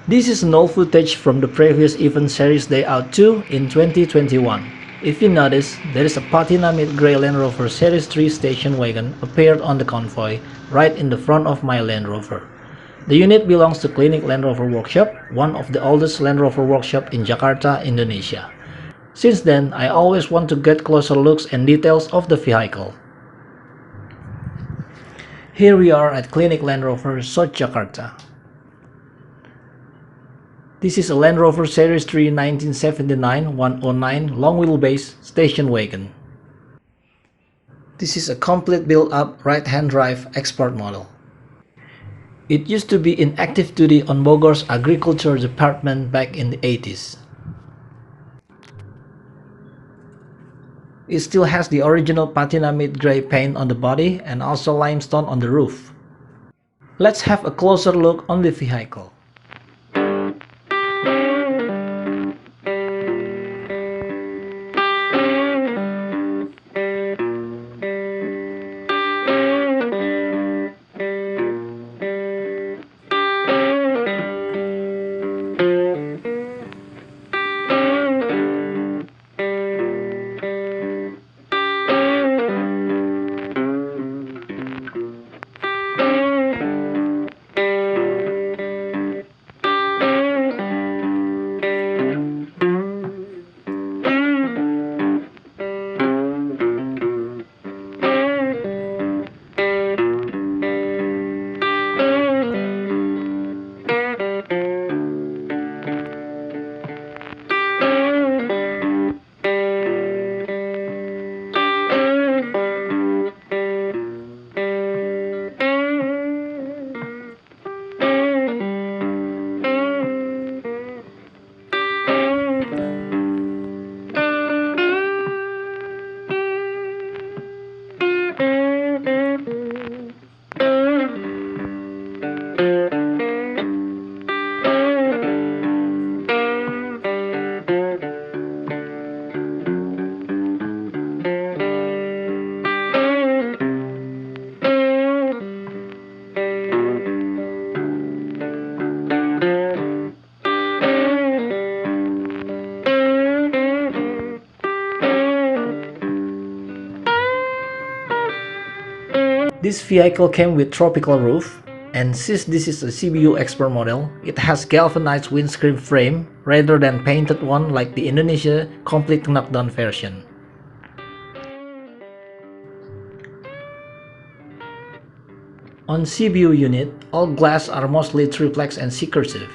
This is null footage from the previous event Series Day Out 2 in 2021. If you notice, there is a Patina mid-grey Land Rover Series 3 station wagon appeared on the convoy right in the front of my Land Rover. The unit belongs to Kinik Land Rover Workshop, one of the oldest Land Rover workshops in Jakarta, Indonesia. Since then, I always want to get closer looks and details of the vehicle. Here we are at Kinik Land Rover, South Jakarta. This is a Land Rover Series III 1979-109 long wheelbase station wagon. This is a complete built-up right-hand drive export model. It used to be in active duty on Bogor's Agriculture Department back in the 80s. It still has the original Patina mid-grey paint on the body and also limestone on the roof. Let's have a closer look on the vehicle. This vehicle came with tropical roof, and since this is a CBU expert model, it has galvanized windscreen frame rather than painted one like the Indonesia complete knockdown version. On CBU unit, all glass are mostly triplex and C-cursive.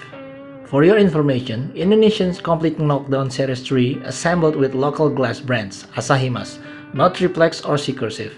For your information, Indonesian's complete knockdown Series 3 assembled with local glass brands, Asahimas, not triplex or C-cursive.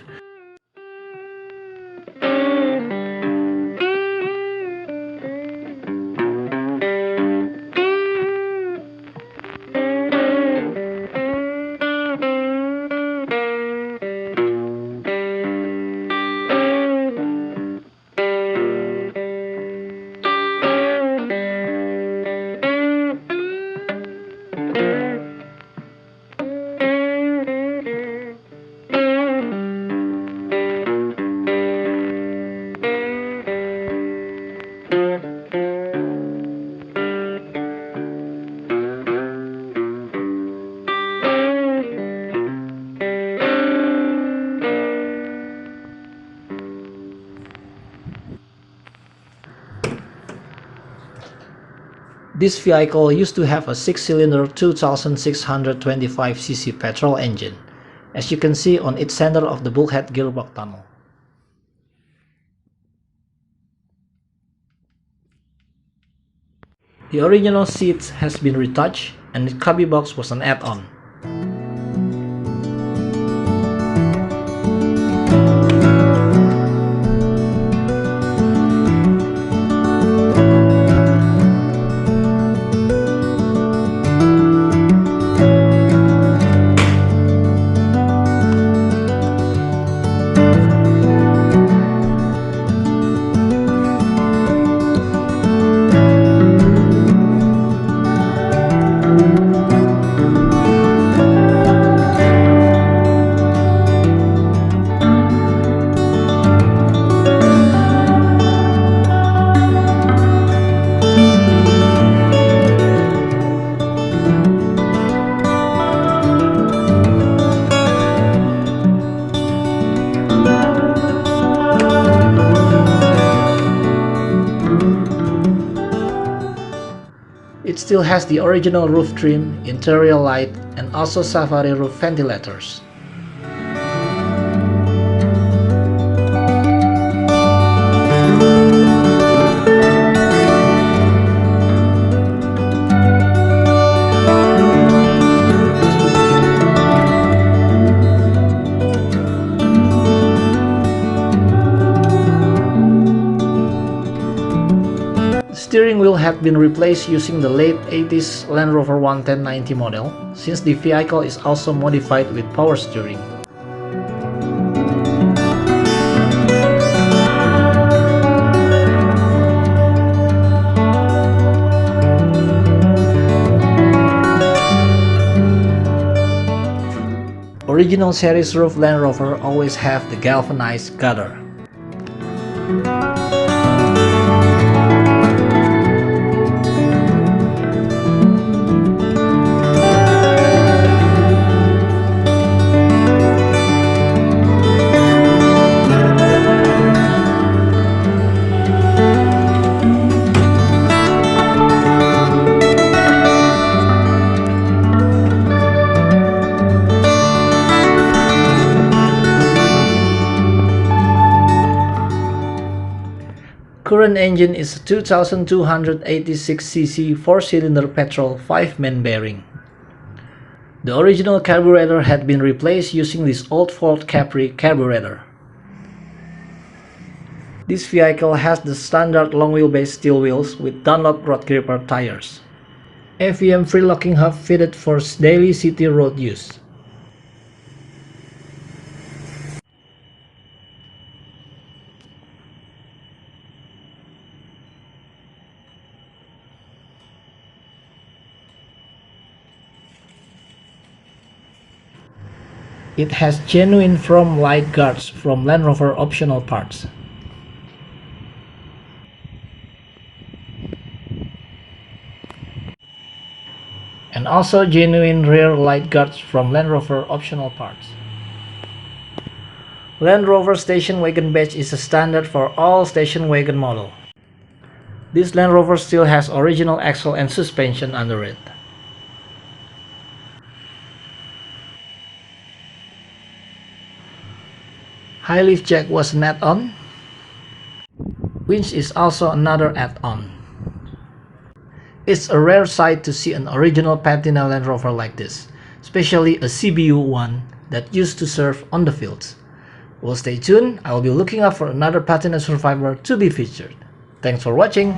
This vehicle used to have a 6-cylinder 2625cc petrol engine, as you can see on its center of the bulkhead gearbox tunnel. The original seat has been retouched and the cubby box was an add-on. It still has the original roof trim, interior light, and also safari roof ventilators. The steering wheel had been replaced using the late 80s Land Rover 11090 model, since the vehicle is also modified with power steering. Original series roof Land Rover always have the galvanized gutter. Current engine is a 2286cc 4-cylinder petrol 5-man bearing. The original carburetor had been replaced using this old Ford Capri carburetor. This vehicle has the standard long wheelbase steel wheels with Dunlop road gripper tires. AVM free locking hub fitted for daily city road use. It has genuine chrome light guards from Land Rover optional parts. And also genuine rear light guards from Land Rover optional parts. Land Rover Station Wagon badge is a standard for all station wagon model. This Land Rover still has original axle and suspension under it. High lift jack was an add-on. Winch is also another add-on. It's a rare sight to see an original Patina Land Rover like this, especially a CBU one that used to serve on the fields. Well, stay tuned, I'll be looking out for another Patina Survivor to be featured. Thanks for watching!